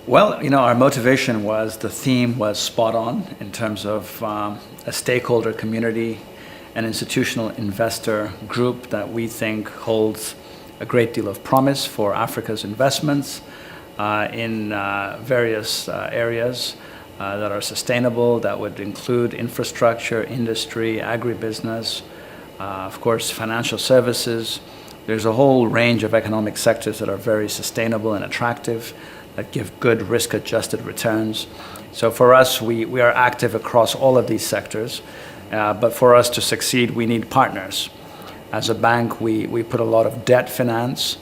Well, our motivation was the theme was spot on in terms of a stakeholder community, an institutional investor group that we think holds a great deal of promise for Africa's investments in various areas that are sustainable. That would include infrastructure, industry, agribusiness, of course, financial services. There's a whole range of economic sectors that are very sustainable and attractive, that give good risk-adjusted returns. So for us, we are active across all of these sectors, but for us to succeed, we need partners. As a bank, we put a lot of debt finance.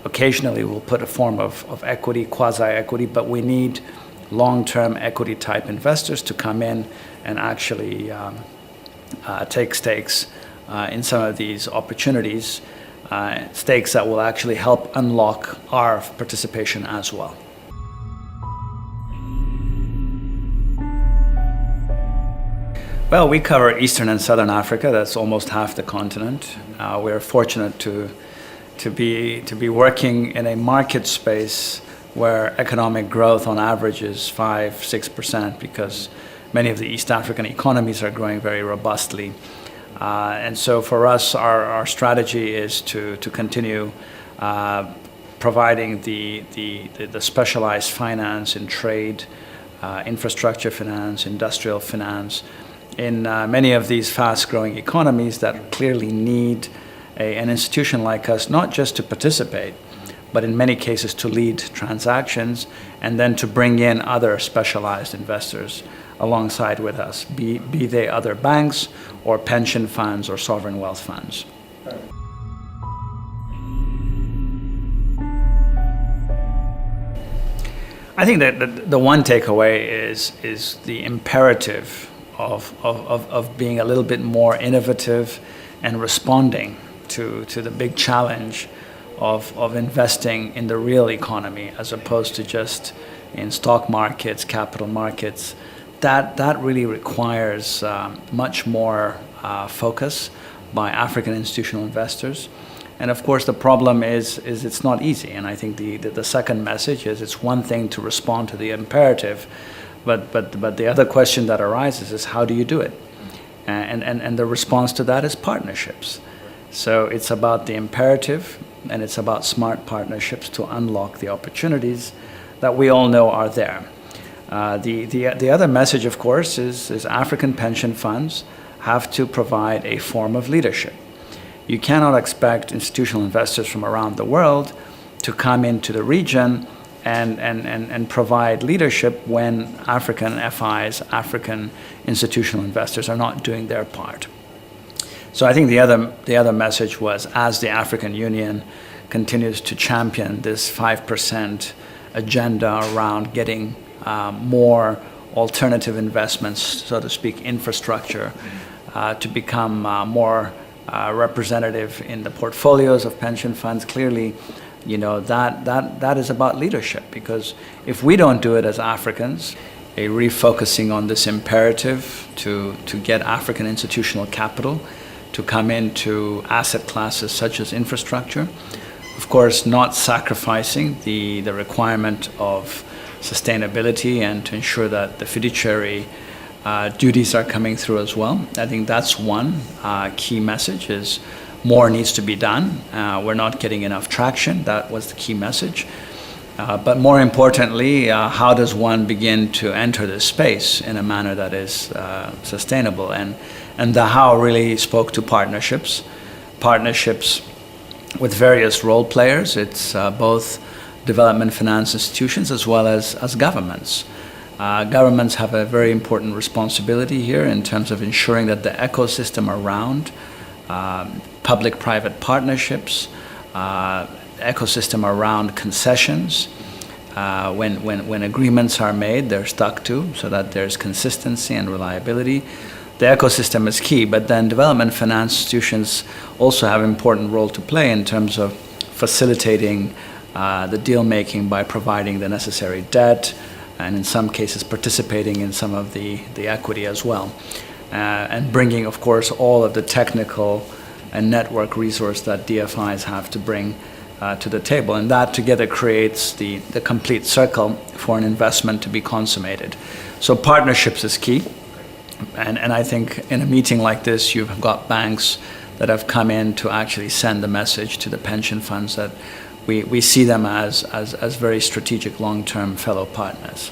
Occasionally, we'll put a form of equity, quasi-equity, but we need long-term equity-type investors to come in and actually take stakes in some of these opportunities, stakes that will actually help unlock our participation as well. Well, we cover Eastern and Southern Africa. That's almost half the continent. We're fortunate to be working in a market space where economic growth on average is 5-6%, because many of the East African economies are growing very robustly. And so for us, our strategy is to continue providing the specialized finance in trade, infrastructure finance, industrial finance, in many of these fast-growing economies that clearly need an institution like us, not just to participate, but in many cases to lead transactions and then to bring in other specialized investors alongside with us, be they other banks or pension funds or sovereign wealth funds. I think that the one takeaway is the imperative of being a little bit more innovative and responding to the big challenge of investing in the real economy as opposed to just in stock markets, capital markets. That really requires much more focus by African institutional investors. And of course, the problem is it's not easy. And I think the second message is it's one thing to respond to the imperative, but the other question that arises is how do you do it? And the response to that is partnerships. So it's about the imperative, and it's about smart partnerships to unlock the opportunities that we all know are there. The other message, of course, is African pension funds have to provide a form of leadership. You cannot expect institutional investors from around the world to come into the region and provide leadership when African FIs, African institutional investors are not doing their part. So I think the other message was, as the African Union continues to champion this 5% agenda around getting more alternative investments, so to speak, infrastructure, to become more representative in the portfolios of pension funds, clearly, that is about leadership. Because if we don't do it as Africans, a refocusing on this imperative to get African institutional capital to come into asset classes such as infrastructure, of course not sacrificing the requirement of sustainability and to ensure that the fiduciary duties are coming through as well. I think that's one key message, is more needs to be done. We're not getting enough traction. That was the key message. But more importantly, how does one begin to enter this space in a manner that is sustainable? And the how really spoke to partnerships with various role players. It's both development finance institutions as well as governments. Governments have a very important responsibility here in terms of ensuring that the ecosystem around public-private partnerships, ecosystem around concessions, when agreements are made, they're stuck to, so that there's consistency and reliability. The ecosystem is key, but then development finance institutions also have an important role to play in terms of facilitating the deal making by providing the necessary debt, and in some cases participating in some of the equity as well, and bringing, of course, all of the technical and network resource that DFIs have to bring to the table. And that together creates the complete circle for an investment to be consummated. So partnerships is key. And I think in a meeting like this, you've got banks that have come in to actually send the message to the pension funds that we see them as very strategic long-term fellow partners.